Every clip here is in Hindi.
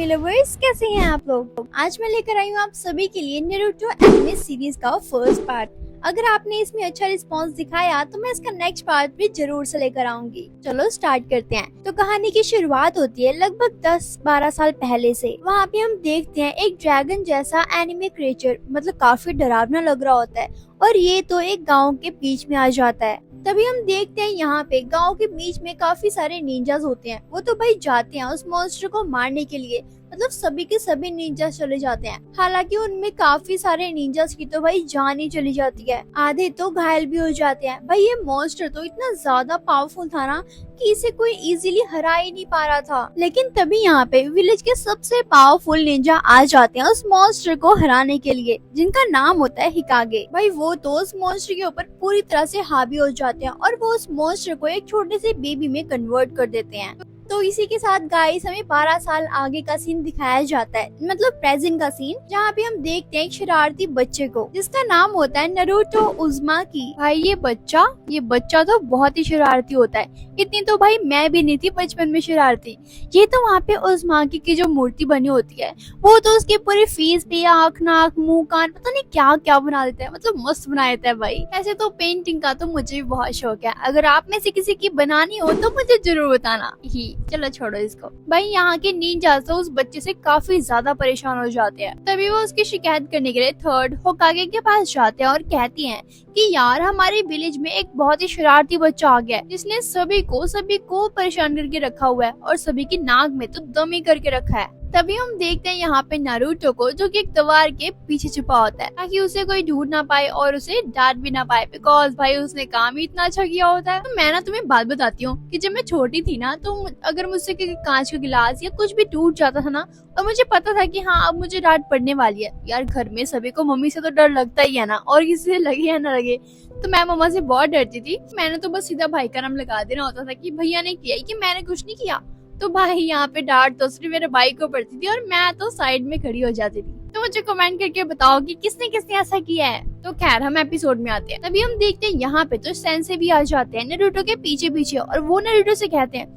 एनिमे लवर्स, कैसे हैं आप लोग। आज मैं लेकर आई हूँ आप सभी के लिए नारुतो एनिमे सीरीज का फर्स्ट पार्ट। अगर आपने इसमें अच्छा रिस्पांस दिखाया तो मैं इसका नेक्स्ट पार्ट भी जरूर से लेकर आऊंगी। चलो स्टार्ट करते हैं। तो कहानी की शुरुआत होती है लगभग 10-12 साल पहले से। वहाँ पे हम देखते हैं एक ड्रैगन जैसा एनिमे क्रिएचर, मतलब काफी डरावना लग रहा होता है, और ये तो एक गाँव के बीच में आ जाता है। तभी हम देखते हैं यहाँ पे गांव के बीच में काफी सारे निंजास होते हैं। वो तो भाई जाते हैं उस मॉन्स्टर को मारने के लिए, मतलब सभी के सभी निंजास चले जाते हैं। हालांकि उनमें काफी सारे निंजास की तो भाई जान ही चली जाती है, आधे तो घायल भी हो जाते हैं। भाई ये मॉन्स्टर तो इतना ज्यादा पावरफुल था ना कि इसे कोई इजीली हरा ही नहीं पा रहा था। लेकिन तभी यहाँ पे विलेज के सबसे पावरफुल निंजा आ जाते हैं उस मॉन्स्टर को हराने के लिए, जिनका नाम होता है हिकागे। भाई वो तो उस मॉन्स्टर के ऊपर पूरी तरह से हावी हो जाते हैं और वो उस मॉन्स्टर को एक छोटे से बेबी में कन्वर्ट कर देते हैं। तो इसी के साथ गाइस हमें 12 साल आगे का सीन दिखाया जाता है, मतलब प्रेजेंट का सीन, जहाँ पे हम देखते हैं एक शरारती बच्चे को जिसका नाम होता है नारुतो उज़ुमाकी। भाई ये बच्चा तो बहुत ही शरारती होता है। इतनी तो भाई मैं भी नहीं थी बचपन में शरारती। ये तो वहाँ पे उज़ुमाकी की जो मूर्ति बनी होती है वो तो उसके पूरे फेस पे आँख, नाक, मुंह, कान, पता नहीं क्या क्या बना देता है, मतलब मस्त बना देता है भाई। ऐसे तो पेंटिंग का तो मुझे भी बहुत शौक है। अगर आप में से किसी की बनानी हो तो मुझे जरूर बताना ही। चलो छोड़ो इसको। भाई यहाँ के निंजा तो उस बच्चे से काफी ज्यादा परेशान हो जाते हैं। तभी वो उसकी शिकायत करने के लिए थर्ड होकागे के पास जाते हैं और कहती हैं कि यार हमारे विलेज में एक बहुत ही शरारती बच्चा आ गया है जिसने सभी को परेशान करके रखा हुआ है और सभी की नाक में तो दम ही करके रखा है। तभी हम देखते हैं यहाँ पे नारुतो को, जो कि एक दीवार के पीछे छुपा होता है ताकि उसे कोई ढूंढ ना पाए और उसे डांट भी ना पाए, बिकॉज भाई उसने काम ही इतना अच्छा किया होता है। तो मैं ना तुम्हें बात बताती हूँ कि जब मैं छोटी थी ना, तो अगर मुझसे कांच का गिलास या कुछ भी टूट जाता था ना, और मुझे पता था कि हाँ अब मुझे डांट पड़ने वाली है, यार घर में सभी को मम्मी से तो डर लगता ही है ना, और किसी से लगे या ना लगे, तो मैं मम्मा से बहुत डरती थी। मैंने तो बस सीधा भाई का नाम लगा देना होता था कि भैया ने किया, कि मैंने कुछ नहीं किया। तो भाई यहाँ पे डांट तो सिर्फ मेरे भाई को पड़ती थी और मैं तो साइड में खड़ी हो जाती थी। तो मुझे कमेंट करके बताओ कि किसने किसने ऐसा किया है। तो खैर हम एपिसोड में आते हैं। तभी हम देखते हैं यहाँ पे तो सेंसे भी आ जाते हैं नारुतो के पीछे पीछे, और वो नारुतो से कहते हैं,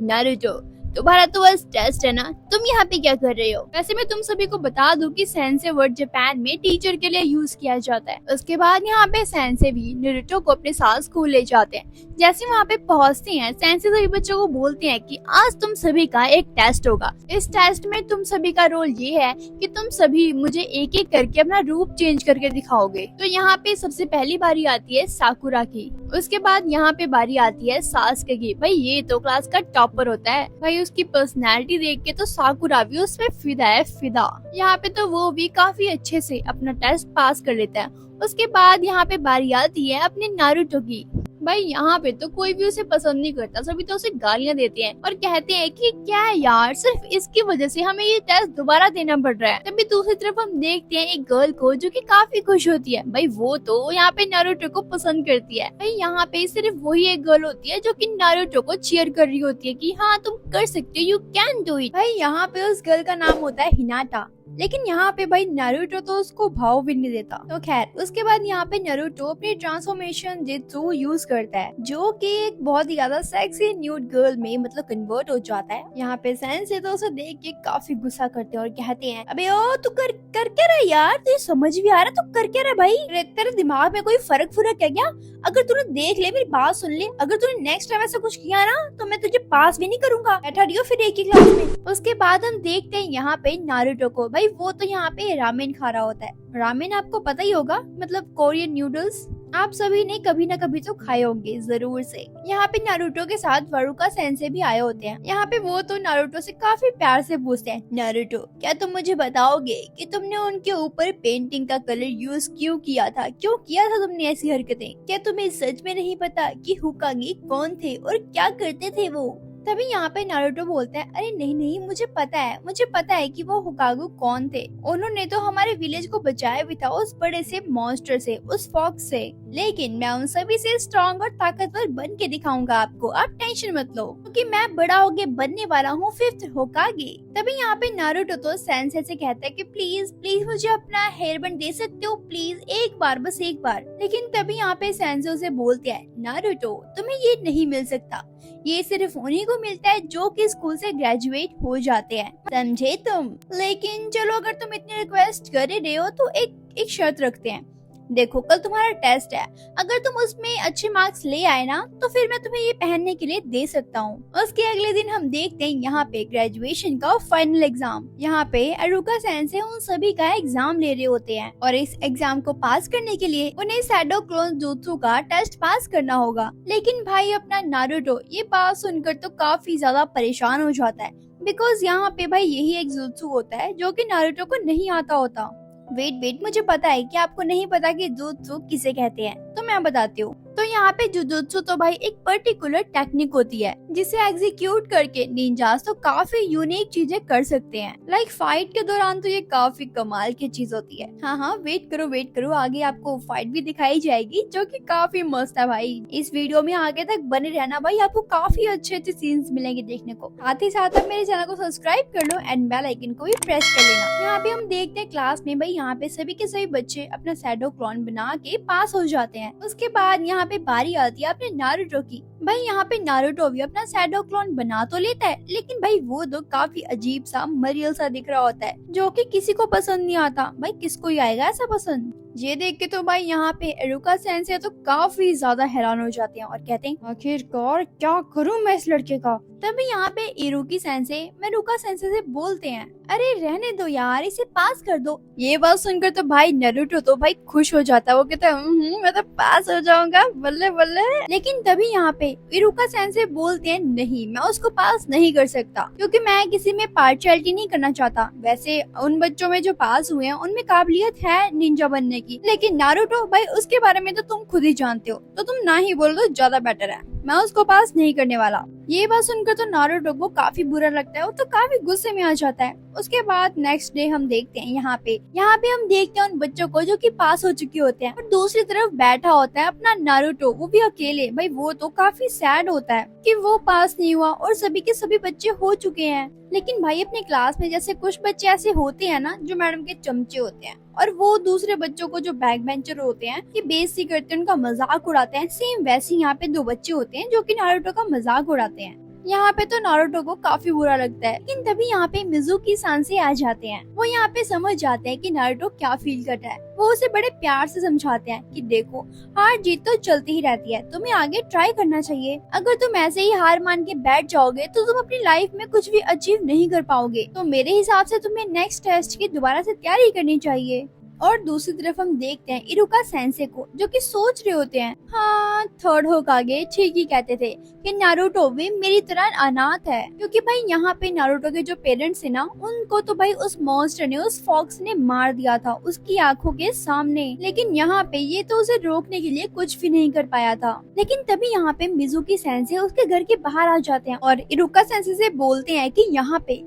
नारुतो तुम्हारा तो बस टेस्ट है ना, तुम यहाँ पे क्या कर रहे हो। वैसे मैं तुम सभी को बता दूं कि सेंसे वर्ड जापान में टीचर के लिए यूज किया जाता है। उसके बाद यहाँ पे सेंसे भी नारुतो को अपने साथ स्कूल ले जाते हैं। जैसे वहाँ पे पहुँचते हैं, सेंसे सभी बच्चों को बोलते हैं कि आज तुम सभी का एक टेस्ट होगा। इस टेस्ट में तुम सभी का रोल ये है कि तुम सभी मुझे एक एक करके अपना रूप चेंज करके दिखाओगे। तो यहाँ पे सबसे पहली बारी आती है साकुरा की, उसके बाद यहाँ पे बारी आती है सासुके की। भाई ये तो क्लास का टॉपर होता है। भाई उसकी पर्सनैलिटी देख के तो साकुरा भी उसमें फिदा है, फिदा। यहाँ पे तो वो भी काफी अच्छे से अपना टेस्ट पास कर लेता है। उसके बाद यहाँ पे बारी आती है अपने नारुतो की। भाई यहाँ पे तो कोई भी उसे पसंद नहीं करता, सभी तो उसे गालियाँ देते हैं और कहते हैं कि क्या है यार, सिर्फ इसकी वजह से हमें ये टेस्ट दोबारा देना पड़ रहा है। तभी दूसरी तरफ हम देखते हैं एक गर्ल को जो कि काफी खुश होती है। भाई वो तो यहाँ पे नारुतो को पसंद करती है। भाई यहाँ पे सिर्फ वही एक गर्ल होती है जो कि नारुतो को चीयर कर रही होती है कि हाँ तुम कर सकते हो, यू कैन डू इट। भाई यहाँ पे उस गर्ल का नाम होता है हिनाटा, लेकिन यहाँ पे भाई नारुतो तो उसको भाव भी नहीं देता। तो खैर उसके बाद यहाँ पे नारुतो अपनी ट्रांसफॉर्मेशन जित्सु यूज करता है, जो कि एक बहुत ही ज्यादा सेक्सी न्यूड गर्ल में मतलब कन्वर्ट हो जाता है। यहाँ पे सेंसे तो उसे देख के काफी गुस्सा करते हैं और कहते हैं, अबे ओ तू कर क्या रहा है यार, तुझे समझ भी आ रहा तू कर क्या रहा है भाई, तेरे दिमाग में कोई फर्क है क्या? अगर तूने देख ले, मेरी बात सुन ले, अगर तूने नेक्स्ट टाइम ऐसा कुछ किया ना तो मैं तुझे पास भी नहीं करूंगा, बैठा रहियो फिर एक ही क्लास में। उसके बाद हम देखते हैं यहाँ पे नारुतो को। भाई वो तो यहाँ पे रामेन खा रहा होता है। रामेन आपको पता ही होगा, मतलब कोरियन नूडल्स। आप सभी ने कभी न कभी तो खाए होंगे जरूर से। यहाँ पे नारुतो के साथ वारुका सेंसे भी आए होते हैं। यहाँ पे वो तो नारुतो से काफी प्यार से पूछते हैं, नारुतो क्या तुम मुझे बताओगे कि तुमने उनके ऊपर पेंटिंग का कलर यूज क्यों किया था, क्यों किया था तुमने ऐसी हरकतें? क्या तुम्हें सच में नहीं पता कि होकागे कौन थे और क्या करते थे वो? तभी यहाँ पे नारुतो बोलता है, अरे नहीं मुझे पता है कि वो होकागे कौन थे। उन्होंने तो हमारे विलेज को बचाया भी था उस बड़े से मॉन्स्टर से, उस फॉक्स से। लेकिन मैं उन सभी से स्ट्रॉन्ग और ताकतवर बन के दिखाऊंगा आपको, आप टेंशन मत लो, क्योंकि मैं बड़ा होके बनने वाला हूँ 5th होकागे। तभी यहाँ पे नारुतो तो सेंसे से कहता है कि प्लीज मुझे अपना हेयर बैंड दे सकते हो प्लीज, एक बार, बस एक बार। लेकिन तभी यहाँ पे सेंसे उसे बोलते हैं, नारुतो तुम्हें ये नहीं मिल सकता, ये सिर्फ उन्हीं को मिलता है जो कि स्कूल से ग्रेजुएट हो जाते हैं, समझे तुम। लेकिन चलो, अगर तुम इतनी रिक्वेस्ट कर ही रहे हो तो एक शर्त रखते हैं। देखो, कल तुम्हारा टेस्ट है, अगर तुम उसमें अच्छे मार्क्स ले आए ना तो फिर मैं तुम्हें ये पहनने के लिए दे सकता हूँ। उसके अगले दिन हम देखते हैं यहाँ पे ग्रेजुएशन का फाइनल एग्जाम। यहाँ पे एरुका सेंसे उन सभी का एग्जाम ले रहे होते हैं और इस एग्जाम को पास करने के लिए उन्हें शैडो क्लोन जुत्सु का टेस्ट पास करना होगा। लेकिन भाई अपना नारुतो ये बात सुनकर तो काफी ज्यादा परेशान हो जाता है, बिकॉज यहाँ पे भाई यही एक जुत्सु होता है जो कि नारुतो को नहीं आता होता। वेट, मुझे पता है कि आपको नहीं पता कि जुजुत्सु किसे कहते हैं, तो मैं बताती हूँ। तो यहाँ पे जुजुत्सु तो भाई एक पर्टिकुलर टेक्निक होती है जिसे एग्जीक्यूट करके निंजास तो काफी यूनिक चीजें कर सकते हैं। लाइक फाइट के दौरान तो ये काफी कमाल की चीज होती है। हाँ, वेट करो, आगे आपको फाइट भी दिखाई जाएगी जो कि काफी मस्त है भाई। इस वीडियो में आगे तक बने रहना भाई, आपको काफी अच्छे सीन्स मिलेंगे देखने को। साथ ही साथ आप मेरे चैनल को सब्सक्राइब कर लो एंड बेल आइकन को भी प्रेस कर लेना। यहाँ पे हम देखते हैं क्लास में भाई यहाँ पे सभी के सभी बच्चे अपना शैडो क्लोन बना के पास हो जाते हैं। उसके बाद यहाँ पे बारी आती है अपने नारुतो की। भाई यहाँ पे नारुतो भी अपना शैडो क्लोन बना तो लेता है, लेकिन भाई वो तो काफी अजीब सा मरियल सा दिख रहा होता है जो कि किसी को पसंद नहीं आता। भाई किसको ही आएगा ऐसा पसंद। ये देख के तो भाई यहाँ पे एरुका सेंसे तो काफी ज्यादा हैरान हो जाते हैं और कहते हैं आखिरकार क्या करूं मैं इस लड़के का। तभी यहाँ पे इरुकी सेंसे मेरुका सेंसे से बोलते हैं, अरे रहने दो यार, इसे पास कर दो। ये बात सुनकर तो भाई नारुतो तो भाई खुश हो जाता है। वो कहता है मैं तो पास हो जाऊंगा, बल्ले बल्ले। लेकिन तभी यहाँ पे इरुका सेंसे बोलते हैं, नहीं, मैं उसको पास नहीं कर सकता क्योंकि मैं किसी में पार्शियलिटी नहीं करना चाहता। वैसे उन बच्चों में जो पास हुए हैं उनमें काबिलियत है निंजा बनने की, लेकिन नारुतो भाई उसके बारे में तो तुम खुद ही जानते हो, तो तुम ना ही बोल दो ज्यादा बेटर है। मैं उसको पास नहीं करने वाला। ये बात सुनकर तो नारुतो को काफी बुरा लगता है, वो तो काफी गुस्से में आ जाता है। उसके बाद नेक्स्ट डे हम देखते हैं यहाँ पे हम देखते हैं उन बच्चों को जो कि पास हो चुके होते हैं और दूसरी तरफ बैठा होता है अपना नारुतो, वो भी अकेले। भाई वो तो काफी सैड होता है कि वो पास नहीं हुआ और सभी के सभी बच्चे हो चुके हैं। लेकिन भाई अपने क्लास में जैसे कुछ बच्चे ऐसे होते हैं ना जो मैडम के चमचे होते हैं और वो दूसरे बच्चों को जो बैक बेंचर होते हैं कि बेइज्जती करते हैं, उनका मजाक उड़ाते हैं। सेम वैसे यहाँ पे दो बच्चे होते हैं जो कि नारुतो का मजाक उड़ाते हैं। यहाँ पे तो नारुतो को काफी बुरा लगता है, लेकिन तभी यहाँ पे मिजुकी सांसे आ जाते हैं। वो यहाँ पे समझ जाते हैं कि नारुतो क्या फील कर रहा है। वो उसे बड़े प्यार से समझाते हैं कि देखो, हार जीत तो चलती ही रहती है, तुम्हें आगे ट्राई करना चाहिए। अगर तुम ऐसे ही हार मान के बैठ जाओगे तो तुम अपनी लाइफ में कुछ भी अचीव नहीं कर पाओगे। तो मेरे हिसाब से तुम्हें नेक्स्ट टेस्ट की दोबारा से तैयारी करनी चाहिए। और दूसरी तरफ हम देखते हैं इरुका सेंसे को जो कि सोच रहे होते हैं, हाँ थर्ड होकागे ठीक ही कहते थे कि नारुतो भी मेरी तरह अनाथ है, क्योंकि भाई यहाँ पे नारुतो के जो पेरेंट्स थे ना उनको तो भाई उस मॉन्स्टर ने, उस फॉक्स ने मार दिया था उसकी आंखों के सामने। लेकिन यहाँ पे ये तो उसे रोकने के लिए कुछ भी नहीं कर पाया था। लेकिन तभी यहाँ पे मिजुकी सेंसे उसके घर के बाहर आ जाते हैं और इरुका सेंसे से बोलते हैं कि यहाँ पे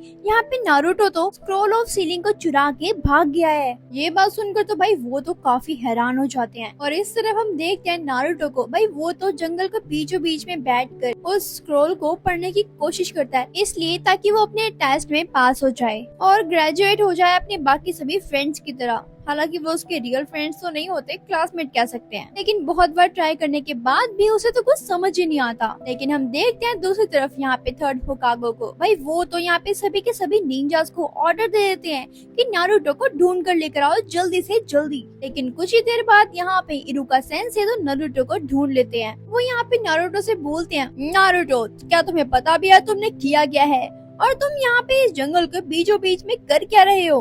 नारुतो तो स्क्रॉल ऑफ सीलिंग को चुरा के भाग गया है। ये बात सुनकर तो भाई वो तो काफी हैरान हो जाते हैं। और इस तरफ हम देखते हैं नारुतो को, भाई वो तो जंगल के बीचों बीच में बैठकर उस स्क्रॉल को पढ़ने की कोशिश करता है, इसलिए ताकि वो अपने टेस्ट में पास हो जाए और ग्रेजुएट हो जाए अपने बाकी सभी फ्रेंड्स की तरह। हालांकि वो उसके रियल फ्रेंड्स तो नहीं होते, क्लासमेट कह सकते हैं। लेकिन बहुत बार ट्राई करने के बाद भी उसे तो कुछ समझ ही नहीं आता। लेकिन हम देखते हैं दूसरी तरफ यहाँ पे थर्ड होकागे को, भाई वो तो यहाँ पे सभी के सभी निंजास को ऑर्डर दे देते हैं कि नारुतो को ढूंढ कर लेकर आओ जल्दी से जल्दी। लेकिन कुछ ही देर बाद यहाँ पे इरुका सेंसे तो नारुतो को ढूंढ लेते हैं। वो यहाँ पे नारुतो से बोलते हैं, नारुतो क्या तुम्हें पता भी है तुमने किया क्या है, और तुम यहाँ पे इस जंगल के बीचों बीच में कर क्या रहे हो,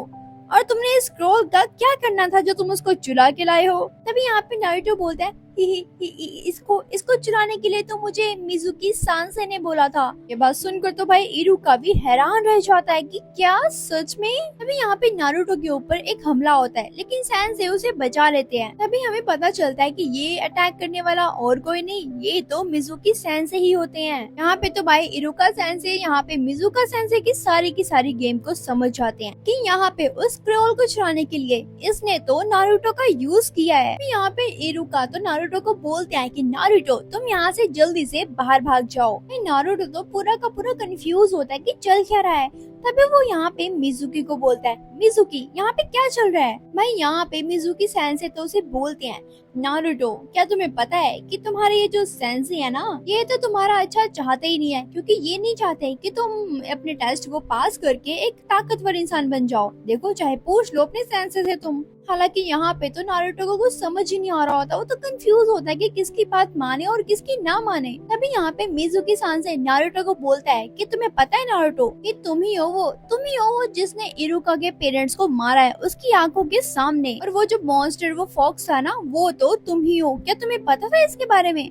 और तुमने इस स्क्रॉल का क्या करना था जो तुम उसको चुरा के लाए हो। तभी यहाँ पे नारुतो बोलता है, इसको चुराने के लिए तो मुझे मिजुकी सांसे ने बोला था। ये बात सुनकर तो भाई इरुका भी हैरान रह जाता है कि क्या सच में। तभी यहाँ पे नारुतो के ऊपर एक हमला होता है, लेकिन सांसे उसे बचा लेते हैं। तभी हमें पता चलता है कि ये अटैक करने वाला और कोई नहीं, ये तो मिजुकी सांसे ही होते हैं। यहाँ पे तो भाई इरुका सांसे यहाँ पे मिजुका सांसे की सारी गेम को समझ जाते हैं कि यहाँ पे उस स्क्रॉल को चुराने के लिए इसने तो नारुतो का यूज किया है। यहाँ पे इरुका तो नारुतो को बोलते हैं कि नारुतो तुम यहाँ से जल्दी से बाहर भाग जाओ। नारुतो तो पूरा का पूरा कंफ्यूज होता है कि चल क्या रहा है। तभी वो यहाँ पे मिजुकी को बोलता है, मिजुकी यहाँ पे क्या चल रहा है। भाई यहाँ पे मिजुकी सेंसे तो उसे बोलते हैं, नारुतो क्या तुम्हें पता है कि तुम्हारे ये जो सेंसे है ना, ये तो तुम्हारा अच्छा चाहते ही नहीं है, क्योंकि ये नहीं चाहते कि तुम अपने टेस्ट को पास करके एक ताकतवर इंसान बन जाओ। देखो चाहे पूछ लो अपने सेंसे से तुम। हालांकि यहाँ पे तो नारुतो को कुछ समझ ही नहीं आ रहा होता, वो तो कंफ्यूज होता है कि किसकी बात माने और किसकी ना माने। तभी यहाँ पे मिजुकी सांसे नारुतो को बोलता है कि तुम्हें पता है नारुतो, कि तुम ही हो वो जिसने इरुका के पेरेंट्स को मारा है उसकी आंखों के सामने, और वो जो मॉन्स्टर वो फॉक्स था ना, वो तो तुम ही हो। क्या तुम्हें पता था इसके बारे में?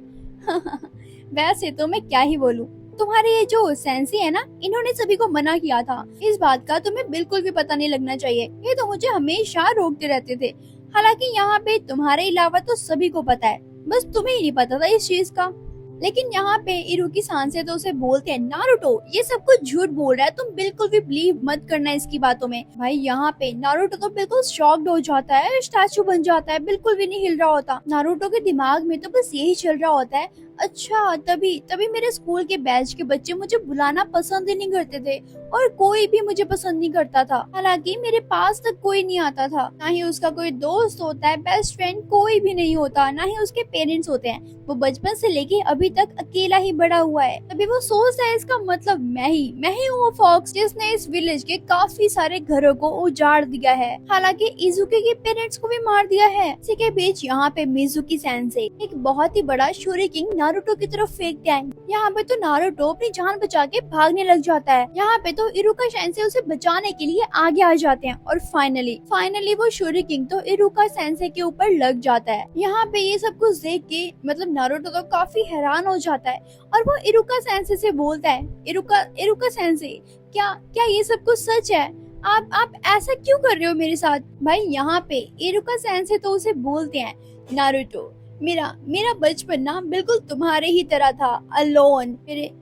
वैसे तो मैं क्या ही बोलूं, तुम्हारे ये जो सेंसी है ना, इन्होंने सभी को मना किया था, इस बात का तुम्हें बिल्कुल भी पता नहीं लगना चाहिए, ये तो मुझे हमेशा रोकते रहते थे। हालांकि यहाँ पे तुम्हारे अलावा तो सभी को पता है, बस तुम्हें ही नहीं पता था इस चीज का। लेकिन यहाँ पे इरुकी सांसे तो उसे बोलते हैं, नारुतो ये सब कुछ झूठ बोल रहा है, तुम बिल्कुल भी बिलीव मत करना इसकी बातों में। भाई यहाँ पे नारुतो तो बिल्कुल शॉक्ड हो जाता है, स्टैचू बन जाता है, बिल्कुल भी नहीं हिल रहा होता। नारुतो के दिमाग में तो बस यही चल रहा होता है, अच्छा तभी मेरे स्कूल के बैच के बच्चे मुझे बुलाना पसंद ही नहीं करते थे, और कोई भी मुझे पसंद नहीं करता था। हालांकि मेरे पास तक कोई नहीं आता था, ना ही उसका कोई दोस्त होता है, बेस्ट फ्रेंड कोई भी नहीं होता, ना ही उसके पेरेंट्स होते हैं। वो बचपन से लेके अभी तक अकेला ही बड़ा हुआ है। तभी वो सोचता है इसका मतलब मैं ही हूँ वो फॉक्स जिसने इस विलेज के काफी सारे घरों को उजाड़ दिया है, हालांकि इजुकी के पेरेंट्स को भी मार दिया है। इसी के बीच यहाँ पे मिजुकी सेंसे एक बहुत ही बड़ा शूरिकेन नारुतो की तरफ फेंकते हैं। यहाँ पे तो नारुतो अपनी जान बचा के भागने लग जाता है। यहाँ पे तो इरुका सेंसे उसे बचाने के लिए आगे आ जाते हैं, और फाइनली वो शूरिकेन तो इरुका सेंसे के ऊपर लग जाता है। यहाँ पे ये सब कुछ देख के मतलब नारुतो तो काफी हैरान हो जाता है, और वो इरुका सेंसे से बोलता है, इरुका सेंसे क्या ये सब कुछ सच है? आप ऐसा क्यों कर रहे हो मेरे साथ? भाई यहाँ पे इरुका सेंसे तो उसे बोलते हैं, नारुतो मेरा बचपन ना बिल्कुल तुम्हारे ही तरह था, अलोन।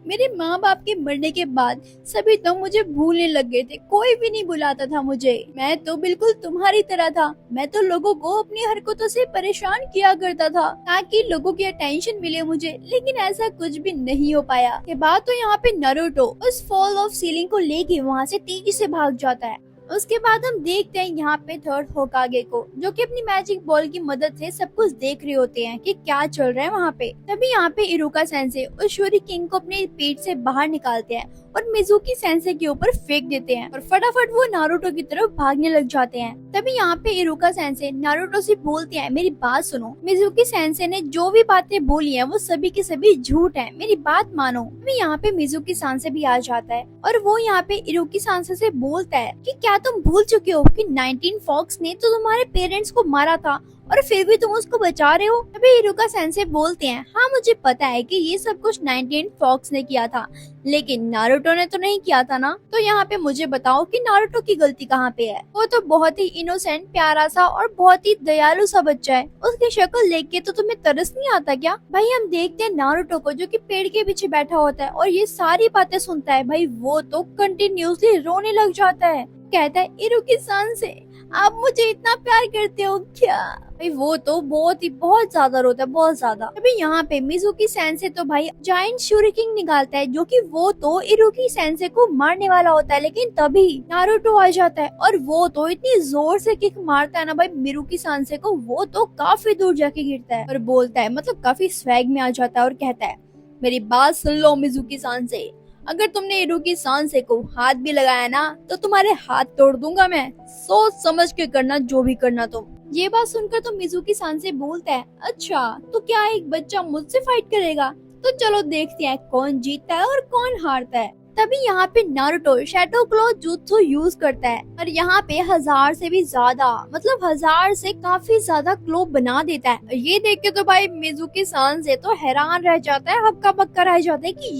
मेरे माँ बाप के मरने के बाद सभी तो मुझे भूलने लग गए थे, कोई भी नहीं बुलाता था मुझे। मैं तो बिल्कुल तुम्हारी तरह था, मैं तो लोगों को अपनी हरकतों से परेशान किया करता था ताकि लोगों की अटेंशन मिले मुझे, लेकिन ऐसा कुछ भी नहीं हो पाया। के बाद तो यहाँ पे नारुतो उस फॉल ऑफ सीलिंग को लेके वहाँ से तेजी से भाग जाता है। उसके बाद हम देखते हैं यहाँ पे थर्ड होकागे को, जो कि अपनी मैजिक बॉल की मदद से सब कुछ देख रहे होते हैं कि क्या चल रहा है वहाँ पे। तभी यहाँ पे इरुका सेंसे उस शूरिकेन को अपने पेट से बाहर निकालते हैं और मिजुकी सेंसे के ऊपर फेंक देते हैं, और फटाफट वो नारुतो की तरफ भागने लग जाते हैं। तभी यहाँ पे इरुका सेंसे नारुतो से बोलते हैं, मेरी बात सुनो, मिजुकी सेंसे ने जो भी बातें बोली हैं वो सभी की सभी झूठ है, मेरी बात मानो। तभी यहाँ पे मिजुकी सेंसे भी आ जाता है, और वो यहाँ पे इरुकी सेंसे से बोलता है कि क्या तुम भूल चुके हो कि 19 फॉक्स ने तो तुम्हारे पेरेंट्स को मारा था और फिर भी तुम उसको बचा रहे हो? तभी इरुका सेंसे बोलते हैं, हाँ मुझे पता है कि ये सब कुछ 19 फॉक्स ने किया था, लेकिन नारुतो ने तो नहीं किया था ना। तो यहाँ पे मुझे बताओ कि नारुतो की गलती कहाँ पे है? वो तो बहुत ही इनोसेंट, प्यारा सा और बहुत ही दयालु सा बच्चा है, उसकी शक्ल देख के तो तुम्हें तरस नहीं आता क्या? भाई हम देखते हैं नारुतो को जो कि पेड़ के पीछे बैठा होता है और ये सारी बातें सुनता है। भाई वो तो कंटिन्यूसली रोने लग जाता है, कहता है इरुकी-सान से आप मुझे इतना प्यार करते हो क्या? भाई वो तो बहुत ज्यादा रोता है, बहुत ज्यादा। अभी यहाँ पे मिजुकी सेंसे तो भाई जायंट शूरिकेन निकालता है, जो कि वो तो इरुकी सेंसे को मारने वाला होता है, लेकिन तभी नारुतो आ जाता है और वो तो इतनी जोर से किक मारता है ना भाई मिरुकी सेंसे को, वो तो काफी दूर जाके गिरता है और बोलता है, मतलब काफी स्वैग में आ जाता है और कहता है, मेरी बात सुन लो मिजुकी सेंसे, अगर तुमने इरुकी सेंसे को हाथ भी लगाया ना तो तुम्हारे हाथ तोड़ दूंगा मैं, सोच समझ के करना जो भी करना तुम। ये बात सुनकर तो मिजुकी सेंसे बोलता है, अच्छा तो क्या एक बच्चा मुझसे फाइट करेगा? तो चलो देखते हैं कौन जीतता है और कौन हारता है। तभी यहाँ पे नारुतो शैडो क्लो जुत्सु यूज करता है और यहाँ पे 1000 से भी ज्यादा, मतलब 1000 से काफी ज्यादा क्लो बना देता है। ये देख के तो भाई मिजुकी सेंसे तो हैरान रह जाता है, हक्का बक्का रह जाता है कि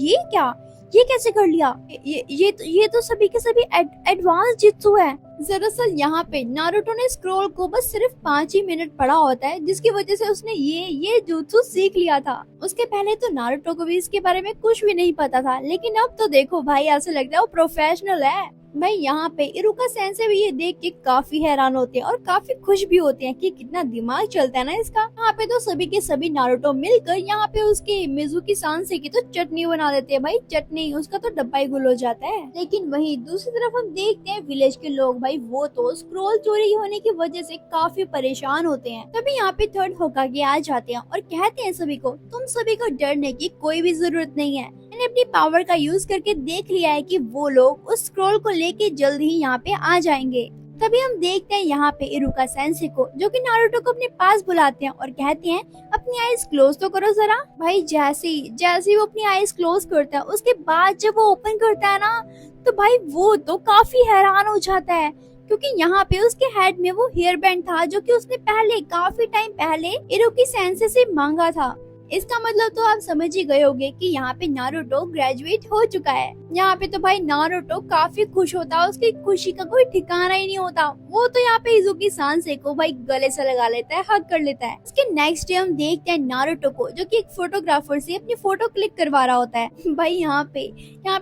ये कैसे कर लिया? ये तो सभी के सभी एडवांस जित्सु है। दरअसल यहाँ पे नारुतो ने स्क्रोल को बस सिर्फ 5 ही मिनट पढ़ा होता है, जिसकी वजह से उसने ये जुत्सु सीख लिया था। उसके पहले तो नारुतो को भी इसके बारे में कुछ भी नहीं पता था, लेकिन अब तो देखो भाई ऐसा लगता है वो प्रोफेशनल है। भाई यहाँ पे इरुका सेंसे भी ये देख के काफी हैरान होते हैं और काफी खुश भी होते हैं कि कितना दिमाग चलता है ना इसका। यहाँ पे तो सभी के सभी नारुतो मिलकर यहाँ पे उसके मिजुकी सांसे की तो चटनी बना देते हैं। भाई चटनी उसका तो डब्बा ही गुल हो जाता है। लेकिन वहीं दूसरी तरफ हम देखते हैं विलेज के लोग, भाई वो तो स्क्रोल चोरी होने की वजह से काफी परेशान होते हैं। तभी यहाँ पे थर्ड होकागे आ जाते हैं और कहते हैं सभी को, तुम सभी को डरने की कोई भी जरूरत नहीं है। मैंने अपनी पावर का यूज करके देख लिया है कि वो लोग उस स्क्रोल को लेके जल्द ही यहाँ पे आ जाएंगे। तभी हम देखते हैं यहाँ पे इरुका सेंसे को, जो कि नारुतो को अपने पास बुलाते हैं और कहते हैं अपनी आईज क्लोज तो करो जरा। भाई जैसे वो अपनी आईज क्लोज करता है, उसके बाद जब वो ओपन करता है ना, तो भाई वो तो काफी हैरान हो जाता है, क्योंकि यहाँ पे उसके हेड में वो हेयर बैंड था जो कि उसने पहले काफी टाइम पहले इरुकी सेंसे से मांगा था। इसका मतलब तो आप समझ ही गए होंगे कि यहाँ पे नारुतो ग्रेजुएट हो चुका है। यहाँ पे तो भाई नारुतो काफी खुश होता है, उसकी खुशी का कोई ठिकाना ही नहीं होता। वो तो यहाँ पे इजुकी सांसे को भाई गले से लगा लेता है, हग कर लेता है। उसके नेक्स्ट डे हम देखते हैं नारुतो को, जो कि एक फोटोग्राफर से अपनी फोटो क्लिक करवा रहा होता है। भाई यहाँ पे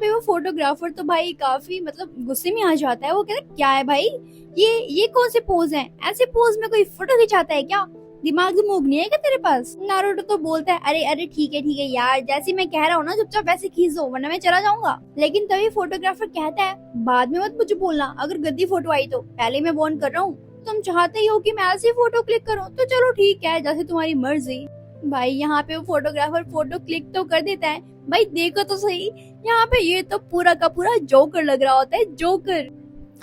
वो फोटोग्राफर तो भाई काफी मतलब गुस्से में आ जाता है। वो कहता है क्या है भाई, ये कौन से पोज है, ऐसे पोज में कोई फोटो खिंचाता है क्या, दिमाग नहीं है क्या तेरे पास। नारुतो तो बोलता है अरे ठीक है यार, जैसे मैं कह रहा हूँ ना चुपचाप वैसे खींच दो वरना मैं चला जाऊंगा। लेकिन तभी फोटोग्राफर कहता है बाद में मत मुझे बोलना, अगर गंदी फोटो आई तो पहले मैं वार्न कर रहा हूँ। तुम चाहते ही हो कि मैं ऐसी फोटो क्लिक करूँ तो चलो ठीक है, जैसे तुम्हारी मर्जी। भाई यहाँ पे वो फोटोग्राफर फोटो क्लिक तो कर देता है। भाई देखो तो सही, यहाँ पे ये तो पूरा का पूरा जोकर लग रहा होता है, जोकर।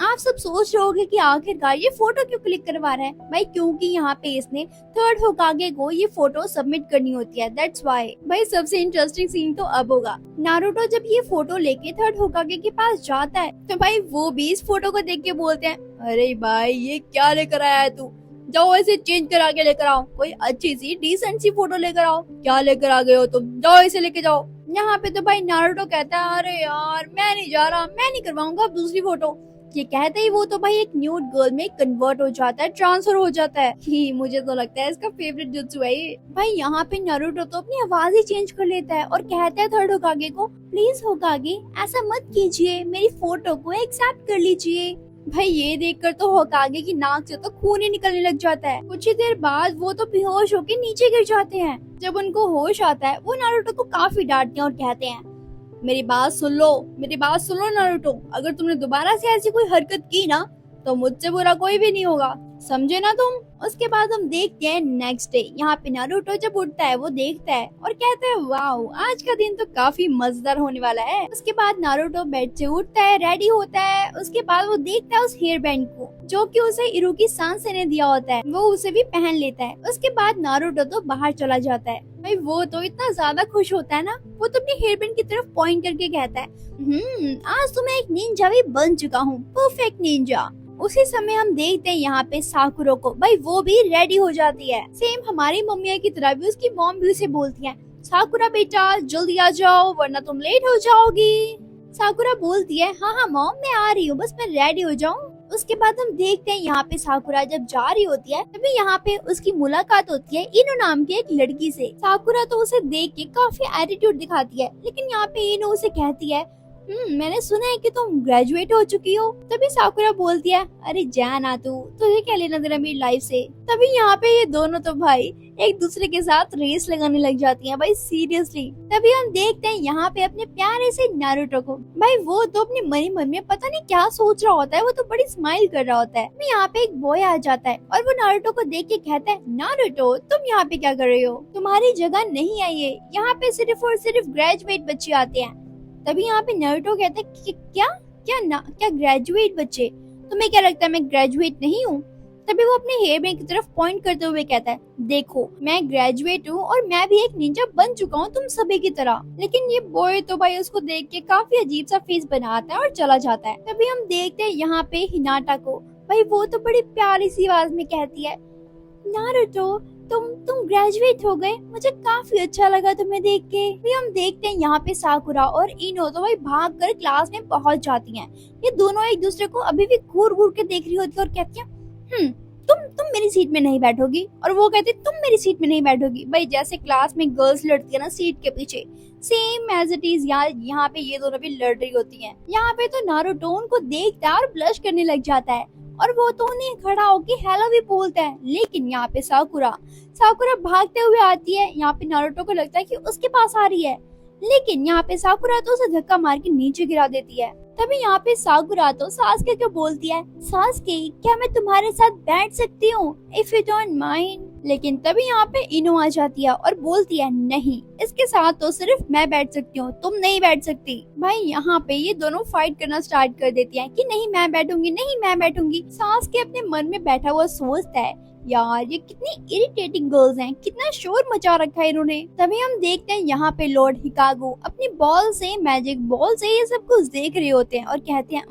आप सब सोच रहे होंगे कि आखिरकार ये फोटो क्यों क्लिक करवा रहा है। भाई क्योंकि यहाँ पे इसने थर्ड होकागे को ये फोटो सबमिट करनी होती है, दैट्स व्हाई। भाई सबसे इंटरेस्टिंग सीन तो अब होगा। नारुतो जब ये फोटो लेके थर्ड होकागे के पास जाता है तो भाई वो भी इस फोटो को देख के बोलते हैं अरे भाई ये क्या लेकर आया है तू, जाओ ऐसे चेंज करा के लेकर आओ, कोई अच्छी सी डिसेंट सी फोटो लेकर आओ। क्या लेकर आ गए हो तुम, जाओ इसे लेके जाओ। यहाँ पे तो भाई नारुतो कहता है अरे यार मैं नहीं जा रहा, मैं नहीं करवाऊंगा अब दूसरी फोटो। ये कहते ही वो तो भाई एक न्यूड गर्ल में कन्वर्ट हो जाता है, ट्रांसफर हो जाता है। ही मुझे तो लगता है इसका फेवरेट जुत्सु है ये। भाई यहाँ पे नारुतो तो अपनी आवाज ही चेंज कर लेता है और कहता है थर्ड होकागे को, प्लीज होकागे ऐसा मत कीजिए, मेरी फोटो को एक्सेप्ट कर लीजिए। भाई ये देखकर तो होकागे की नाक से तो खून ही निकलने लग जाता है। कुछ ही देर बाद वो तो बेहोश होकर नीचे गिर जाते हैं। जब उनको होश आता है वो नारुतो को काफी डांटते हैं और कहते हैं मेरी बात सुन लो नारुतो, अगर तुमने दोबारा से ऐसी कोई हरकत की ना तो मुझसे बुरा कोई भी नहीं होगा, समझे ना तुम। उसके बाद हम देखते हैं नेक्स्ट डे। यहाँ पे नारुतो जब उठता है वो देखता है और कहता है वाओ आज का दिन तो काफी मजेदार होने वाला है। उसके बाद नारुतो बेड से उठता है, रेडी होता है। उसके बाद वो देखता है उस हेयर बैंड को जो कि उसे इरुकी सांसे ने दिया होता है, वो उसे भी पहन लेता है। उसके बाद नारुतो तो बाहर चला जाता है। भाई वो तो इतना ज्यादा खुश होता है ना, वो तो अपने हेयर बैंड की तरफ पॉइंट करके कहता है आज तो मैं एक निंजा भी बन चुका हूँ, परफेक्ट निंजा। उसी समय हम देखते हैं यहाँ पे साकुरो को, भाई वो भी रेडी हो जाती है। सेम हमारी मम्मी की तरह भी उसकी मॉम भी उसे बोलती है साकुरा बेटा जल्दी आ जाओ वरना तुम लेट हो जाओगी। साकुरा बोलती है हाँ मॉम मैं आ रही हूँ, बस मैं रेडी हो जाऊँ। उसके बाद हम देखते हैं यहाँ पे साकुरा जब जा रही होती है तभी यहाँ पे उसकी मुलाकात होती है इनो नाम की एक लड़की से। साकुरा तो उसे देख के काफी एटीट्यूड दिखाती है, लेकिन यहाँ पे इनो उसे कहती है मैंने सुना है कि तुम ग्रेजुएट हो चुकी हो। तभी साकुरा बोलती है अरे जाना तुझे क्या लेना देना मेरी लाइफ से। तभी यहाँ पे ये दोनों तो भाई एक दूसरे के साथ रेस लगाने लग जाती हैं, भाई सीरियसली। तभी हम देखते हैं यहाँ पे अपने प्यारे से नारुतो को, भाई वो तो अपने मन में पता नहीं क्या सोच रहा होता है, वो तो बड़ी स्माइल कर रहा होता है। यहाँ पे एक बॉय आ जाता है और वो नारुतो को देख के कहता है नारुतो तुम यहाँ पे क्या कर रहे हो, तुम्हारी जगह नहीं आई है, यहाँ पे सिर्फ और सिर्फ ग्रेजुएट बच्चे आते हैं। तभी यहाँ पे नारुतो कहता है कि क्या ग्रेजुएट बच्चे, तुम्हें क्या लगता है मैं ग्रेजुएट नहीं हूँ। तभी वो अपने हेयर बैंड की तरफ पॉइंट करते हुए कहता है देखो मैं ग्रेजुएट हूँ और मैं भी एक निंजा बन चुका हूँ तुम सभी की तरह। लेकिन ये बॉय तो भाई उसको देख के काफी अजीब सा फेस बनाता है और चला जाता है। तभी हम देखते हैं यहाँ पे हिनाटा को, भाई वो तो बड़ी प्यारी सी आवाज में कहती है नारुतो तुम ग्रेजुएट हो गए, मुझे काफी अच्छा लगा तुम्हें देख के। भी हम देखते हैं यहाँ पे साकुरा और इनो तो भाई भाग कर क्लास में पहुंच जाती हैं। ये दोनों एक दूसरे को अभी भी घूर घूर के देख रही होती है और कहती हैं तुम मेरी सीट में नहीं बैठोगी, और वो कहती तुम मेरी सीट में नहीं बैठोगी। भाई जैसे क्लास में गर्ल्स लड़ती है ना सीट के पीछे, सेम एज इट इज यार, यहाँ पे ये दोनों भी लड़ रही होती हैं। यहाँ पे तो नारुतो उनको देखता है और ब्लश करने लग जाता है और वो तो उन्हें खड़ा होके हेलो भी बोलता है। लेकिन यहाँ पे साकुरा साकुरा भागते हुए आती है। यहाँ पे नारुतो को लगता है कि उसके पास आ रही है, लेकिन यहाँ पे साकुरा तो उसे धक्का मार के नीचे गिरा देती है। तभी यहाँ पे साकुरा तो सासुके को बोलती है, सासुके क्या मैं तुम्हारे साथ बैठ सकती हूँ इफ यू डोंट माइंड। लेकिन तभी यहाँ पे इनो आ जाती है और बोलती है, नहीं, इसके साथ तो सिर्फ मैं बैठ सकती हूँ, तुम नहीं बैठ सकती। भाई यहाँ पे ये दोनों फाइट करना स्टार्ट कर देती हैं कि नहीं मैं बैठूंगी, नहीं मैं बैठूंगी। सासुके अपने मन में बैठा हुआ सोचता है, यार ये कितनी इरिटेटिंग गर्ल्स हैं, कितना शोर मचा रखा है इन्होंने। तभी हम देखते हैं यहाँ पे लॉर्ड हिकागो अपनी बॉल से, मैजिक बॉल से ये सब कुछ देख रहे होते हैं और कहते हैं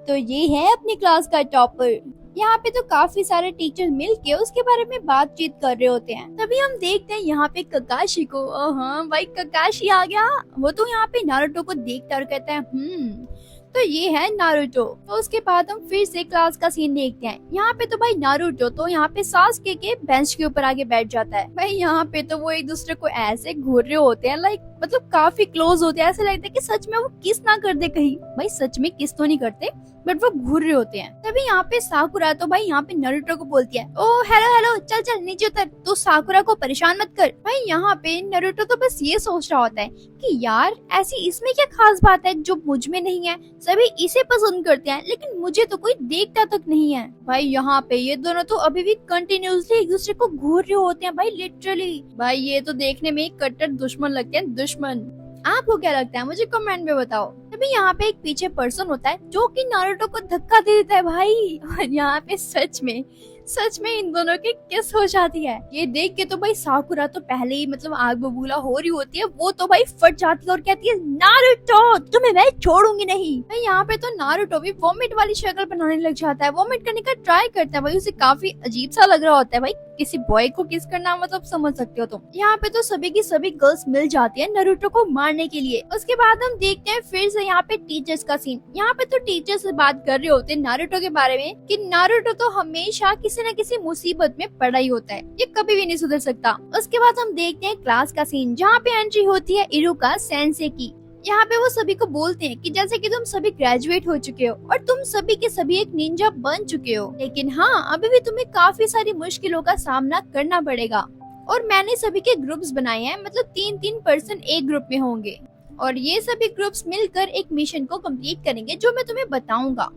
तो ये है अपनी क्लास का टॉपर। यहाँ पे तो काफी सारे टीचर मिलके उसके बारे में बातचीत कर रहे होते हैं। तभी हम देखते हैं यहाँ पे ककाशी को। हाँ भाई ककाशी आ गया। वो तो यहाँ पे नारुतो को देखता और कहता है तो ये है नारुतो। तो उसके बाद हम फिर से क्लास का सीन देखते हैं। यहाँ पे तो भाई नारुतो तो यहाँ पे सासुके के बेंच के ऊपर आगे बैठ जाता है। भाई यहाँ पे तो वो एक दूसरे को ऐसे घूर रहे होते हैं, लाइक मतलब काफी क्लोज होते हैं। ऐसा लगता है कि सच में वो किस ना कर दे कहीं। भाई सच में किस तो नहीं करते, बट वो घूर रहे होते हैं। तभी यहाँ पे साकुरा तो भाई यहाँ पे नारुतो को बोलती है, ओ हेलो हेलो चल चल नीचे उतर, तू साकुरा को परेशान मत कर। भाई यहाँ पे नारुतो तो बस ये सोच रहा होता है कि यार ऐसी इसमें क्या खास बात है जो मुझ में नहीं है, सभी इसे पसंद करते हैं लेकिन मुझे तो कोई देखता तक नहीं है। भाई यहाँ पे ये दोनों तो अभी भी कंटिन्यूसली एक दूसरे को घूर रहे होते हैं। भाई लिटरली भाई ये तो देखने में एक कट्टर दुश्मन लगते हैं, दुश्मन। आपको क्या लगता है मुझे कमेंट में बताओ। तभी यहाँ पे एक पीछे पर्सन होता है जो कि नारुतो को धक्का दे देता है भाई। और यहाँ पे सच में इन दोनों की किस हो जाती है। ये देख के तो भाई साकुरा तो पहले ही मतलब आग बबूला हो रही होती है। वो तो भाई फट जाती है और कहती है, नारुतो तुम्हें मैं छोड़ूंगी नहीं। भाई यहाँ पे तो नारुतो भी वॉमिट वाली शक्ल बनाने लग जाता है, वॉमिट करने का ट्राई करता है। भाई उसे काफी अजीब सा लग रहा होता है। भाई किसी बॉय को किस करना मतलब समझ सकते हो तुम। यहाँ पे तो सभी की सभी गर्ल्स मिल जाती है नारुतो को मारने के लिए। उसके बाद हम देखते हैं फिर से यहाँ पे टीचर्स का सीन। यहाँ पे तो टीचर से बात कर रहे होते हैं नारुतो के बारे में कि नारुतो तो हमेशा किसी न किसी मुसीबत में पड़ा ही होता है, ये कभी भी नहीं सुधर सकता। उसके बाद हम देखते हैं क्लास का सीन जहाँ पे एंट्री होती है इरुका सेंसे की। यहाँ पे वो सभी को बोलते हैं कि जैसे कि तुम सभी ग्रेजुएट हो चुके हो और तुम सभी के सभी एक निंजा बन चुके हो, लेकिन हाँ अभी भी तुम्हें काफी सारी मुश्किलों का सामना करना पड़ेगा। और मैंने सभी के ग्रुप्स बनाए हैं, मतलब 3-3 पर्सन एक ग्रुप में होंगे और ये सभी ग्रुप्स मिलकर एक मिशन को कंप्लीट करेंगे जो मैं तुम्हें बताऊंगा।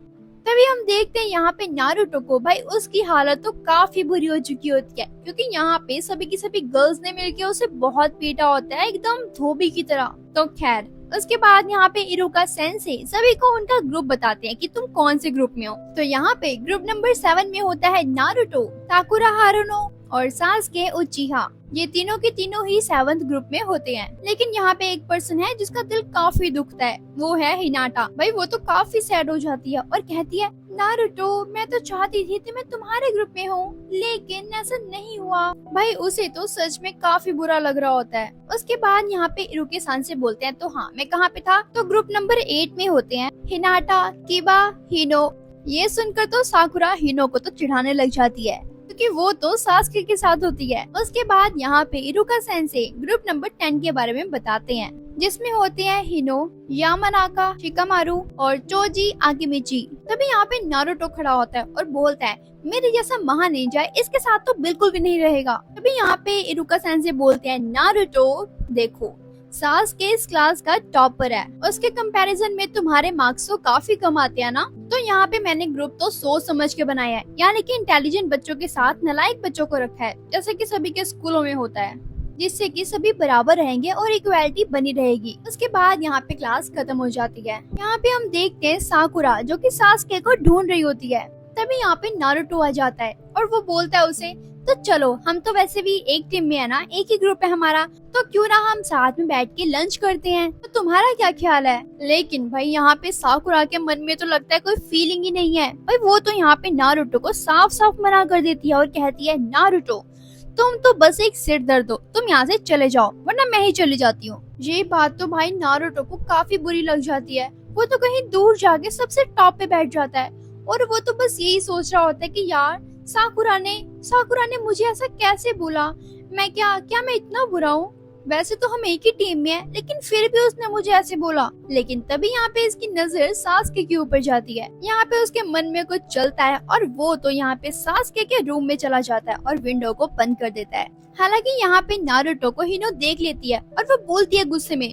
तभी हम देखते हैं यहाँ पे नारुतो को। भाई उसकी हालत तो काफी बुरी हो चुकी होती है क्योंकि यहाँ पे सभी की सभी गर्ल्स ने मिलकर उसे बहुत पीटा होता है, एकदम धोबी की तरह। तो खैर उसके बाद यहाँ पे इरुका सेंसे सभी को उनका ग्रुप बताते हैं कि तुम कौन से ग्रुप में हो। तो यहाँ पे ग्रुप नंबर 7 में होता है नारुतो, साकुरा हारुनो और सासुके उचिहा। ये तीनों के तीनों ही 7th ग्रुप में होते हैं। लेकिन यहाँ पे एक पर्सन है जिसका दिल काफी दुखता है, वो है हिनाटा। भाई वो तो काफी सैड हो जाती है और कहती है, नारुतो मैं तो चाहती थी कि मैं तुम्हारे ग्रुप में हूँ लेकिन ऐसा नहीं हुआ। भाई उसे तो सच में काफी बुरा लग रहा होता है। उसके बाद यहाँ पे इरुके सान से बोलते हैं, तो हाँ मैं कहाँ पे था, तो ग्रुप नंबर 8 में होते हैं हिनाटा, किबा, हिनो। ये सुनकर तो साकुरा हिनो को तो चिढ़ाने लग जाती है क्योंकि वो तो सासुके के साथ होती है। उसके बाद यहाँ पे इरुका सेंसे ग्रुप नंबर 10 के बारे में बताते हैं जिसमें होते हैं हिनो, यामानाका, शिकामारू और चोजी आकिमिची। तभी यहाँ पे नारुतो खड़ा होता है और बोलता है, मेरे जैसा महान निंजा इसके साथ तो बिल्कुल भी नहीं रहेगा। तभी यहाँ पे इरुका सेंसे बोलते हैं, नारुतो देखो सासुके इस क्लास का टॉपर है, उसके कंपैरिजन में तुम्हारे मार्क्स तो काफी कम आते हैं ना। तो यहाँ पे मैंने ग्रुप तो सोच समझ के बनाया है, यानी कि इंटेलिजेंट बच्चों के साथ नालायक बच्चों को रखा है जैसे कि सभी के स्कूलों में होता है, जिससे कि सभी बराबर रहेंगे और इक्वालिटी बनी रहेगी। उसके बाद यहाँ पे क्लास खत्म हो जाती है। यहाँ पे हम देखते हैं साकुरा जो कि सासुके को ढूंढ रही होती है। तभी यहाँ पे नारुतो आ जाता है और वो बोलता है उसे, तो चलो हम तो वैसे भी एक टीम में है ना, एक ही ग्रुप है हमारा, तो क्यों ना हम साथ में बैठ के लंच करते हैं, तो तुम्हारा क्या ख्याल है। लेकिन भाई यहाँ पे साकुरा के मन में तो लगता है कोई फीलिंग ही नहीं है। भाई वो तो यहाँ पे नारुतो को साफ साफ मना कर देती है और कहती है, नारुतो तुम तो बस एक सिर दर्द हो, तुम यहाँ से चले जाओ वरना मैं ही चली जाती हूँ। ये बात तो भाई नारुतो को काफी बुरी लग जाती है। वो तो कहीं दूर जाके सबसे टॉप पे बैठ जाता है और वो तो बस यही सोच रहा होता है कि यार साकुरा ने मुझे ऐसा कैसे बोला, मैं क्या मैं इतना बुरा हूँ। वैसे तो हम एक ही टीम में हैं, लेकिन फिर भी उसने मुझे ऐसे बोला। लेकिन तभी यहाँ पे इसकी नजर सास्के के ऊपर जाती है। यहाँ पे उसके मन में कुछ चलता है और वो तो यहाँ पे सास्के के रूम में चला जाता है और विंडो को बंद कर देता है। हालांकि यहाँ पे नारुतो को हिनो देख लेती है और वो बोलती है गुस्से में,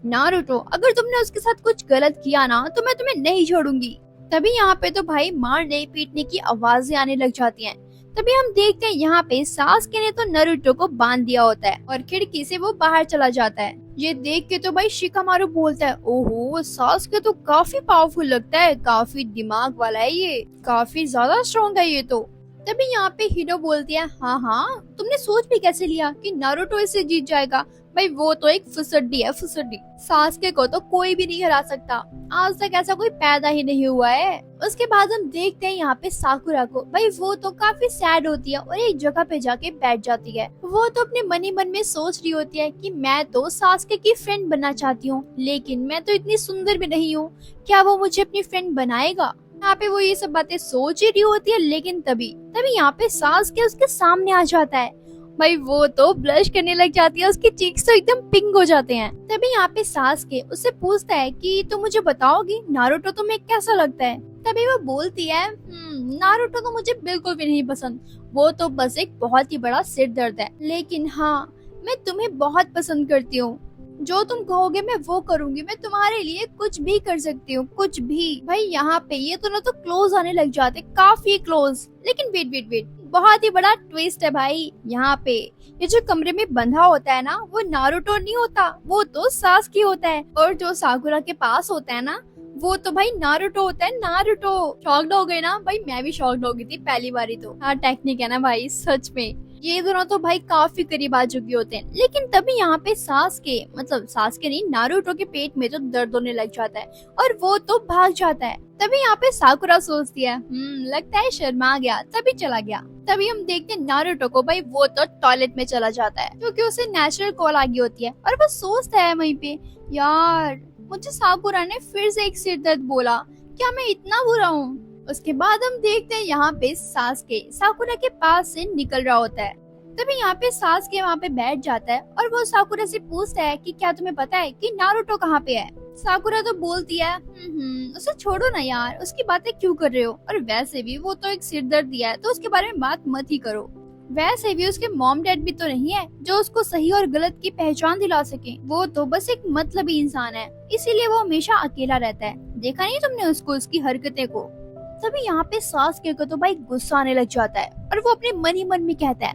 नारुतो अगर तुमने उसके साथ कुछ गलत किया ना तो मैं तुम्हें नहीं छोड़ूंगी। तभी यहाँ पे तो भाई मारने पीटने की आवाजें आने लग जाती हैं। तभी हम देखते हैं यहाँ पे सास्के ने तो नारुतो को बांध दिया होता है और खिड़की से वो बाहर चला जाता है। ये देख के तो भाई शिकामारु बोलता है, ओहो सास्के तो काफी पावरफुल लगता है, काफी दिमाग वाला है ये, काफी ज्यादा स्ट्रॉन्ग है ये तो। तभी यहाँ पे हिनो बोलती है, हाँ तुमने सोच भी कैसे लिया कि नारुतो इसे जीत जाएगा। भाई वो तो एक फुसड्डी है, फुसड्डी। सास्के को तो कोई भी नहीं हरा सकता, आज तक ऐसा कोई पैदा ही नहीं हुआ है। उसके बाद हम देखते हैं यहाँ पे साकुरा को। भाई वो तो काफी सैड होती है और एक जगह पे जाके बैठ जाती है। वो तो अपने मन ही मन में सोच रही होती है कि मैं तो सास्के की फ्रेंड बनना चाहती हूँ, लेकिन मैं तो इतनी सुंदर भी नहीं हूँ, क्या वो मुझे अपनी फ्रेंड बनाएगा। यहाँ पे वो ये सब बातें सोच ही रही होती है, लेकिन तभी यहाँ पे सास्के उसके सामने आ जाता है। भाई वो तो ब्लश करने लग जाती है, उसके चीक्स तो एकदम पिंक हो जाते हैं। तभी यहाँ पे सास्के उससे पूछता है कि तुम मुझे बताओगी नारुतो तुम्हें कैसा लगता है। तभी वो बोलती है, नारुतो तो मुझे बिल्कुल भी नहीं पसंद, वो तो बस एक बहुत ही बड़ा सिर दर्द है, लेकिन हाँ मैं तुम्हें बहुत पसंद करती हूँ, जो तुम कहोगे मैं वो करूंगी, मैं तुम्हारे लिए कुछ भी कर सकती हूँ, कुछ भी। भाई यहाँ पे ये दोनों तो क्लोज आने लग जाते, काफी क्लोज। लेकिन वेट बहुत ही बड़ा ट्विस्ट है भाई। यहाँ पे ये जो कमरे में बंधा होता है ना, वो नारुतो नहीं होता, वो तो सास्के होता है। और जो साकुरा के पास होता है ना, वो तो भाई नारुतो होता है, नारुतो। शॉक्ड हो गए ना भाई, मैं भी शॉक्ड हो गई थी पहली बारी तो। हाँ टेक्निक है ना भाई, सच में ये दोनों तो भाई काफी करीब आ चुके होते हैं। लेकिन तभी यहाँ पे सास्के नहीं, नारुतो के पेट में तो दर्द होने लग जाता है और वो तो भाग जाता है। तभी यहाँ पे साकुरा सोचती है, लगता है शर्मा गया, तभी चला गया। तभी हम देखते हैं नारुतो को, भाई वो तो टॉयलेट में चला जाता है क्योंकि उसे नेचुरल कॉल आ गई होती है और वो सोचता है वहीं पे, यार मुझे साकुरा ने फिर से एक सिर दर्द बोला, क्या मैं इतना बुरा हूँ। उसके बाद हम देखते हैं यहाँ पे सास्के साकुरा के पास से निकल रहा होता है। तभी यहाँ पे सास्के वहाँ पे बैठ जाता है और वो साकुरा से पूछता है कि क्या तुम्हें पता है कि नारुतो कहाँ पे है। साकुरा तो बोलती है, उसे छोड़ो ना यार, उसकी बातें क्यों कर रहे हो, और वैसे भी वो तो एक सिर दर्द दिया है तो उसके बारे में बात मत ही करो। वैसे भी उसके मॉम डैड भी तो नहीं है जो उसको सही और गलत की पहचान दिला सके, वो तो बस एक मतलबी इंसान है, इसीलिए वो हमेशा अकेला रहता है। देखा नहीं तुमने उसको, उसकी हरकतें को। तभी यहाँ पे सास्के को तो भाई गुस्सा आने लग जाता है और वो अपने मन ही मन में कहता है,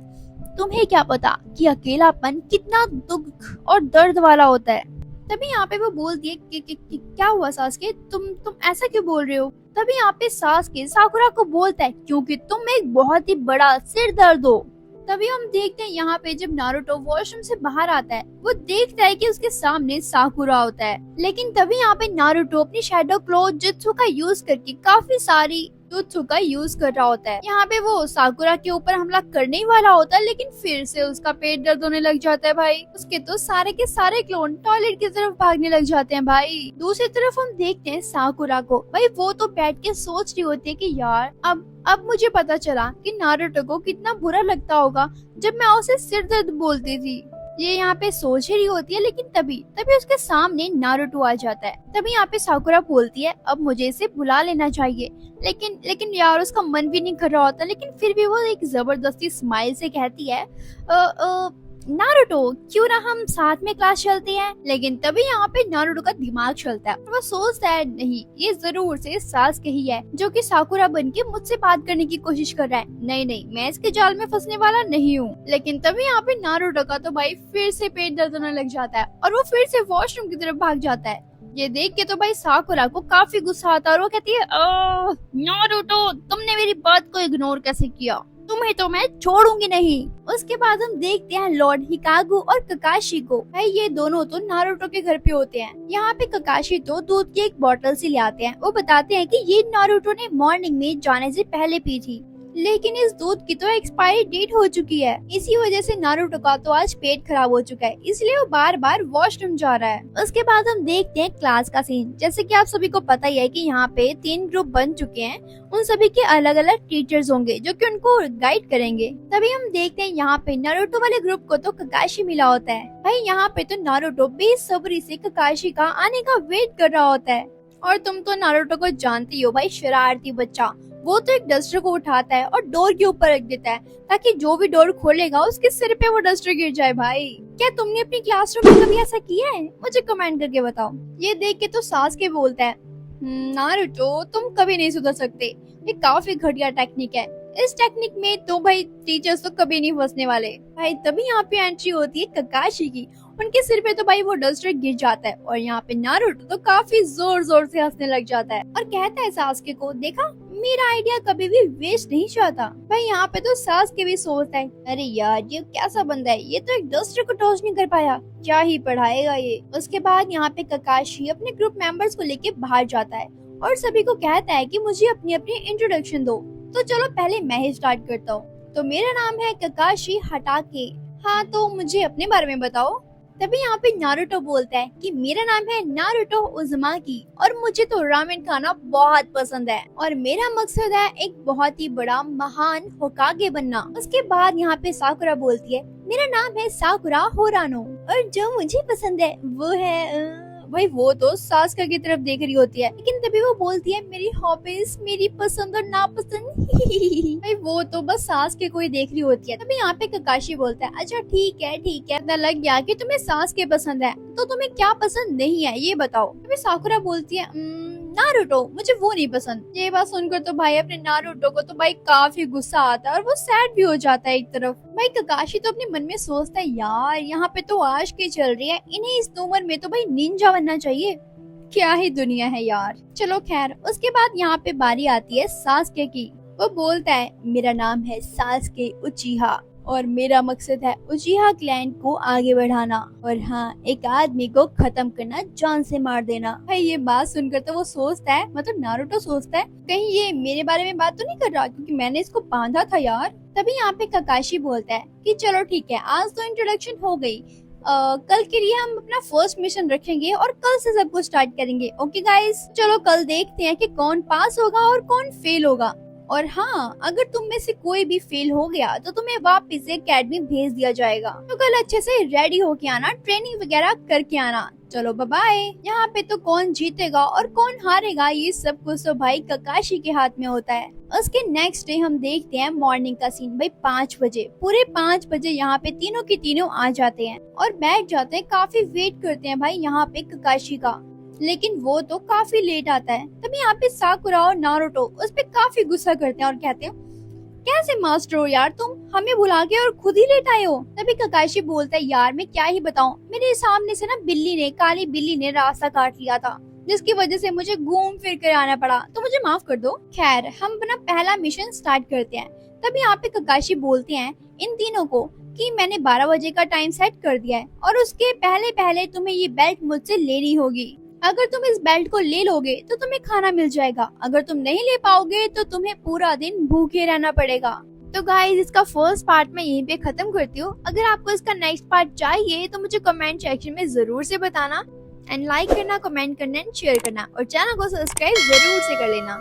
तुम्हें क्या पता कि अकेलापन कितना दुख और दर्द वाला होता है। तभी यहाँ पे वो बोलती है कि क्या हुआ सास्के, तुम ऐसा क्यों बोल रहे हो। तभी यहाँ पे सास्के साकुरा को बोलता है, क्योंकि तुम एक बहुत ही बड़ा सिर दर्द हो। तभी हम देखते हैं यहाँ पे जब नारुतो वॉशरूम से बाहर आता है, वो देखता है कि उसके सामने साकुरा होता है। लेकिन तभी यहाँ पे नारुतो अपनी शैडो क्लो जुत्सु का यूज करके काफी सारी जुत्सु का यूज कर रहा होता है। यहाँ पे वो साकुरा के ऊपर हमला करने ही वाला होता है, लेकिन फिर से उसका पेट दर्द होने लग जाता है भाई। उसके तो सारे के सारे क्लोन टॉयलेट की तरफ भागने लग जाते हैं भाई। दूसरी तरफ हम देखते हैं साकुरा को, भाई वो तो बैठ के सोच रही होती है कि यार अब मुझे पता चला कि नारुतो को कितना बुरा लगता होगा जब मैं उसे सिर दर्द बोलती थी। ये यहाँ पे सोच ही रही होती है, लेकिन तभी उसके सामने नारुतो आ जाता है। तभी यहाँ पे साकुरा बोलती है, अब मुझे इसे बुला लेना चाहिए, लेकिन यार उसका मन भी नहीं कर रहा होता। लेकिन फिर भी वो एक जबरदस्ती स्माइल से कहती है, नारुतो क्यों ना हम साथ में क्लास चलते हैं। लेकिन तभी यहाँ पे नारुतो का दिमाग चलता है, वो सोचता है नहीं, ये जरूर से सास्के ही है जो कि साकुरा बन के मुझसे बात करने की कोशिश कर रहा है। नहीं, मैं इसके जाल में फंसने वाला नहीं हूँ। लेकिन तभी यहाँ पे नारुतो का तो भाई फिर से पेट दर्द होने लग जाता है और वो फिर से वॉशरूम की तरफ भाग जाता है। ये देख के तो भाई साकुरा को काफी गुस्सा आता है और वो कहती है, नारुतो तुमने मेरी बात को इग्नोर कैसे किया, तुम्हें तो मैं छोड़ूंगी नहीं। उसके बाद हम देखते हैं लॉर्ड हिकागु और ककाशी को। भाई ये दोनों तो नारुतो के घर पे होते हैं। यहाँ पे ककाशी तो दूध की एक बोतल से ले आते हैं। वो बताते हैं कि ये नारुतो ने मॉर्निंग में जाने से पहले पी थी। लेकिन इस दूध की तो एक्सपायरी डेट हो चुकी है। इसी वजह से नारुतो का तो आज पेट खराब हो चुका है, इसलिए वो बार बार वॉशरूम जा रहा है। उसके बाद हम देखते हैं क्लास का सीन। जैसे कि आप सभी को पता ही है कि यहाँ पे 3 ग्रुप बन चुके हैं। उन सभी के अलग अलग टीचर्स होंगे जो कि उनको गाइड करेंगे। तभी हम देखते हैं यहाँ पे नारुतो वाले ग्रुप को तो ककाशी मिला होता है। भाई यहाँ पे तो नारुतो बेसब्री से ककाशी का आने का वेट कर रहा होता है। और तुम तो नारुतो को जानती हो भाई, शरारती बच्चा। वो तो एक डस्टर को उठाता है और डोर के ऊपर रख देता है ताकि जो भी डोर खोलेगा उसके सिर पे वो डस्टर गिर जाए। भाई क्या तुमने अपनी क्लासरूम में कभी ऐसा किया है? मुझे कमेंट करके बताओ। ये देख के तो सासुके बोलता है, नारुतो तुम कभी नहीं सुधर सकते, ये काफी घटिया टेक्निक है। इस टेक्निक में तो भाई टीचर्स तो कभी नहीं फंसने वाले। भाई तभी यहाँ पे एंट्री होती है ककाशी की। उनके सिर पे तो भाई वो डस्टर गिर जाता है और यहाँ पे नारुतो तो काफी जोर जोर से हंसने लग जाता है और कहता है सासुके को, देखा मेरा आइडिया कभी भी वेस्ट नहीं जाता। भाई यहाँ पे तो सासुके भी सोचता है, अरे यार ये कैसा बंदा है, ये तो एक डस्टर को टॉस नहीं कर पाया, क्या ही पढ़ाएगा ये। उसके बाद यहाँ पे ककाशी अपने ग्रुप मेंबर्स को लेके बाहर जाता है और सभी को कहता है कि मुझे अपनी अपनी इंट्रोडक्शन दो। तो चलो पहले मैं ही स्टार्ट करता हूँ। तो मेरा नाम है ककाशी हटाके। हाँ तो मुझे अपने बारे में बताओ। तभी यहाँ पे नारुतो बोलता है कि मेरा नाम है नारुतो उज़ुमाकी और मुझे तो रामेन खाना बहुत पसंद है और मेरा मकसद है एक बहुत ही बड़ा महान होकागे बनना। उसके बाद यहाँ पे साकुरा बोलती है, मेरा नाम है साकुरा होरानो और जो मुझे पसंद है वो है भाई वो तो सासुके की तरफ देख रही होती है, लेकिन तभी वो बोलती है मेरी हॉबीज, मेरी पसंद और नापसंद। भाई वो तो बस सासुके को ही देख रही होती है। तभी यहाँ पे ककाशी बोलता है, अच्छा ठीक है पता लग गया कि तुम्हें सासुके पसंद है, तो तुम्हें क्या पसंद नहीं है ये बताओ। तभी साकुरा बोलती है, नारुतो मुझे वो नहीं पसंद। ये बात सुनकर तो भाई अपने नारुतो को तो भाई काफी गुस्सा आता है और वो सैड भी हो जाता है एक तरफ। भाई ककाशी तो अपने मन में सोचता है, यार यहाँ पे तो आज की चल रही है, इन्हें इस उम्र में तो भाई निंजा बनना चाहिए। क्या ही दुनिया है यार। चलो खैर, उसके बाद यहाँ पे बारी आती है सासुके की। वो बोलता है, मेरा नाम है सासुके उचिहा और मेरा मकसद है उचिहा क्लैन को आगे बढ़ाना और हाँ, एक आदमी को खत्म करना, जान से मार देना। भाई ये बात सुनकर तो वो सोचता है, मतलब नारुतो सोचता है कहीं ये मेरे बारे में बात तो नहीं कर रहा, क्योंकि मैंने इसको बांधा था यार। तभी यहाँ पे ककाशी बोलता है कि चलो ठीक है, आज तो इंट्रोडक्शन हो गई, कल के लिए हम अपना फर्स्ट मिशन रखेंगे और कल से सब कुछ स्टार्ट करेंगे। ओके गाइस, चलो कल देखते हैं कि कौन पास होगा और कौन फेल होगा। और हाँ, अगर तुम में से कोई भी फेल हो गया तो तुम्हें वापस से एकेडमी भेज दिया जाएगा। तो कल अच्छे से रेडी होके आना, ट्रेनिंग वगैरह करके आना। चलो बाय बाय। यहाँ पे तो कौन जीतेगा और कौन हारेगा ये सब कुछ तो भाई ककाशी के हाथ में होता है। उसके नेक्स्ट डे हम देखते हैं मॉर्निंग का सीन। भाई 5 बजे, पूरे 5 बजे यहाँ पे तीनों के तीनों आ जाते हैं और बैठ जाते हैं, काफी वेट करते हैं भाई यहाँ पे ककाशी का, लेकिन वो तो काफी लेट आता है। तभी यहाँ पे साकुरा और नारुतो उस पे काफी गुस्सा करते हैं और कहते हैं, कैसे मास्टर हो यार तुम, हमें बुला के और खुद ही लेट आए हो। तभी ककाशी बोलता है, यार मैं क्या ही बताऊं, मेरे सामने से ना काली बिल्ली ने रास्ता काट लिया था, जिसकी वजह से मुझे घूम फिर कर आना पड़ा, तो मुझे माफ कर दो। खैर, हम अपना पहला मिशन स्टार्ट करते हैं। तभी यहाँ पे ककाशी बोलते हैं इन तीनों को कि मैंने 12 बजे का टाइम सेट कर दिया है और उसके पहले पहले तुम्हें ये बेल्ट मुझसे लेनी होगी। अगर तुम इस बेल्ट को ले लोगे तो तुम्हें खाना मिल जाएगा, अगर तुम नहीं ले पाओगे तो तुम्हें पूरा दिन भूखे रहना पड़ेगा। तो गाइस, इसका फर्स्ट पार्ट मैं यहीं पे खत्म करती हूँ। अगर आपको इसका नेक्स्ट पार्ट चाहिए तो मुझे कमेंट सेक्शन में जरूर से बताना एंड लाइक करना, कमेंट करना एंड शेयर करना और चैनल को सब्सक्राइब जरूर से कर लेना।